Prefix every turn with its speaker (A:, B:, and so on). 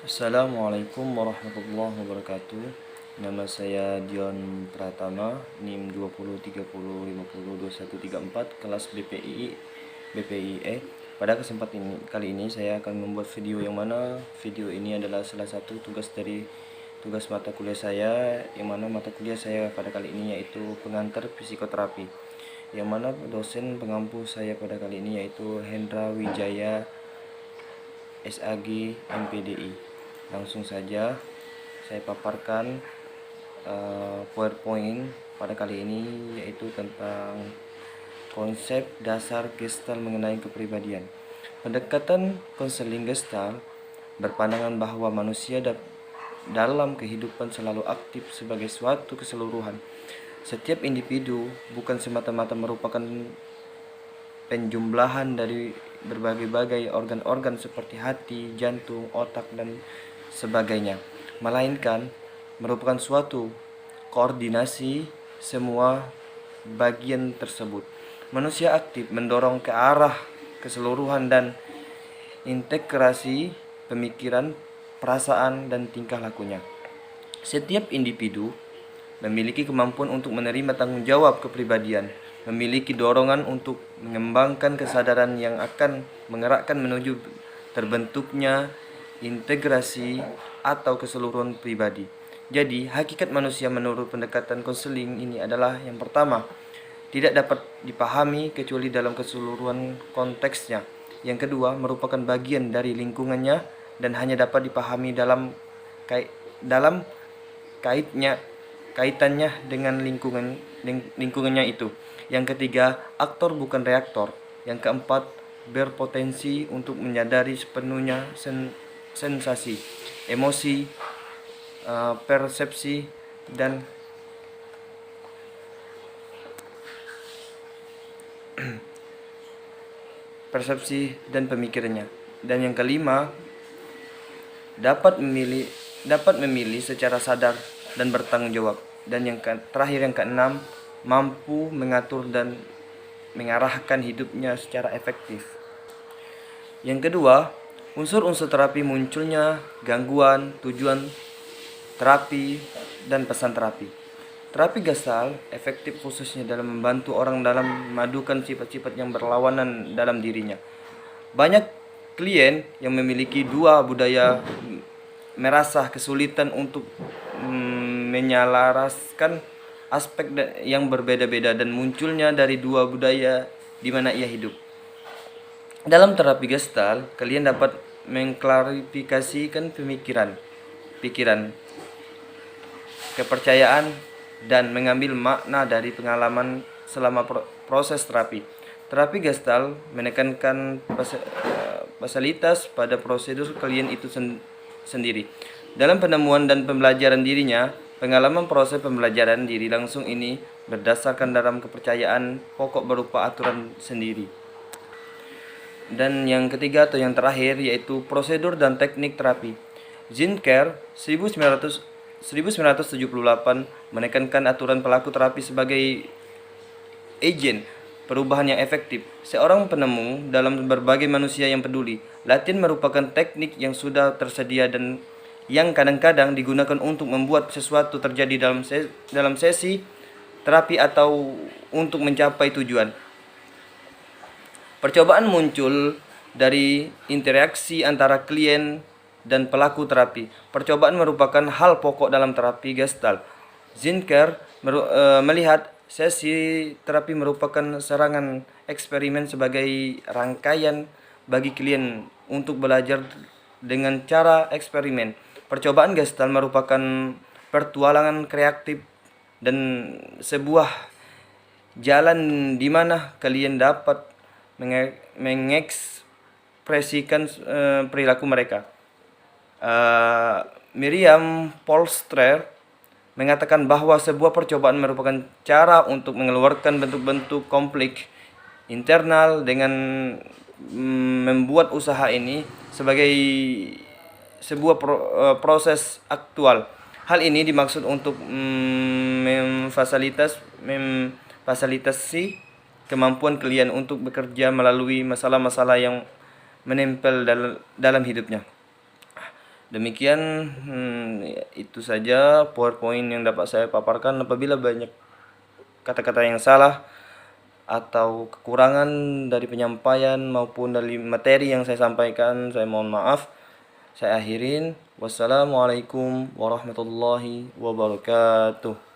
A: Assalamualaikum warahmatullahi wabarakatuh. Nama saya Dion Pratama, NIM 2030502134, kelas BPIE. Pada kesempatan kali ini saya akan membuat video yang mana video ini adalah salah satu tugas mata kuliah saya, yang mana mata kuliah saya pada kali ini yaitu pengantar psikoterapi. Yang mana dosen pengampu saya pada kali ini yaitu Hendra Wijaya SAG MPDI. Langsung saja saya paparkan PowerPoint pada kali ini, yaitu tentang konsep dasar Gestalt mengenai kepribadian. Pendekatan konseling Gestalt berpandangan bahwa manusia dalam kehidupan selalu aktif sebagai suatu keseluruhan. Setiap individu bukan semata-mata merupakan penjumlahan dari berbagai-bagai organ-organ seperti hati, jantung, otak, dan sebagainya, melainkan merupakan suatu koordinasi semua bagian tersebut. Manusia aktif mendorong ke arah keseluruhan dan integrasi pemikiran, perasaan, dan tingkah lakunya. Setiap individu memiliki kemampuan untuk menerima tanggung jawab kepribadian, memiliki dorongan untuk mengembangkan kesadaran yang akan menggerakkan menuju terbentuknya integrasi atau keseluruhan pribadi. Jadi, hakikat manusia menurut pendekatan konseling ini adalah yang pertama, tidak dapat dipahami kecuali dalam keseluruhan konteksnya. Yang kedua, merupakan bagian dari lingkungannya dan hanya dapat dipahami dalam kaitannya dengan lingkungannya itu. Yang ketiga, aktor bukan reaktor. Yang keempat, berpotensi untuk menyadari sepenuhnya sensasi, emosi, persepsi, dan pemikirannya. Dan yang kelima, dapat memilih secara sadar dan bertanggung jawab. Dan yang terakhir, yang keenam, mampu mengatur dan mengarahkan hidupnya secara efektif. Yang kedua, unsur-unsur terapi munculnya gangguan, tujuan terapi, dan pesan terapi. Terapi Gestalt efektif khususnya dalam membantu orang dalam memadukan sifat-sifat yang berlawanan dalam dirinya. Banyak klien yang memiliki dua budaya merasa kesulitan untuk menyelaraskan aspek yang berbeda-beda dan munculnya dari dua budaya di mana ia hidup. Dalam terapi Gestalt, kalian dapat mengklarifikasikan pikiran, kepercayaan, dan mengambil makna dari pengalaman selama proses terapi. Terapi Gestalt menekankan fasilitas pada prosedur klien itu sendiri. Dalam penemuan dan pembelajaran dirinya, pengalaman proses pembelajaran diri langsung ini berdasarkan dalam kepercayaan pokok berupa aturan sendiri. Dan yang ketiga atau yang terakhir yaitu prosedur dan teknik terapi. Zinker 1978 menekankan aturan pelaku terapi sebagai agen perubahan yang efektif. Seorang penemu dalam berbagai manusia yang peduli. Latihan merupakan teknik yang sudah tersedia dan yang kadang-kadang digunakan untuk membuat sesuatu terjadi dalam sesi terapi atau untuk mencapai tujuan. Percobaan muncul dari interaksi antara klien dan pelaku terapi. Percobaan merupakan hal pokok dalam terapi Gestalt. Zinker melihat sesi terapi merupakan serangan eksperimen sebagai rangkaian bagi klien untuk belajar dengan cara eksperimen. Percobaan Gestalt merupakan pertualangan kreatif dan sebuah jalan di mana kalian dapat mengekspresikan perilaku mereka. Miriam Polster mengatakan bahwa sebuah percobaan merupakan cara untuk mengeluarkan bentuk-bentuk konflik internal dengan membuat usaha ini sebagai sebuah proses aktual. Hal ini dimaksud untuk memfasilitasi kemampuan klien untuk bekerja melalui masalah-masalah yang menempel dalam hidupnya. Demikian itu saja PowerPoint yang dapat saya paparkan. Apabila banyak kata-kata yang salah atau kekurangan dari penyampaian maupun dari materi yang saya sampaikan, saya mohon maaf. Saya akhirin. Wassalamualaikum warahmatullahi wabarakatuh.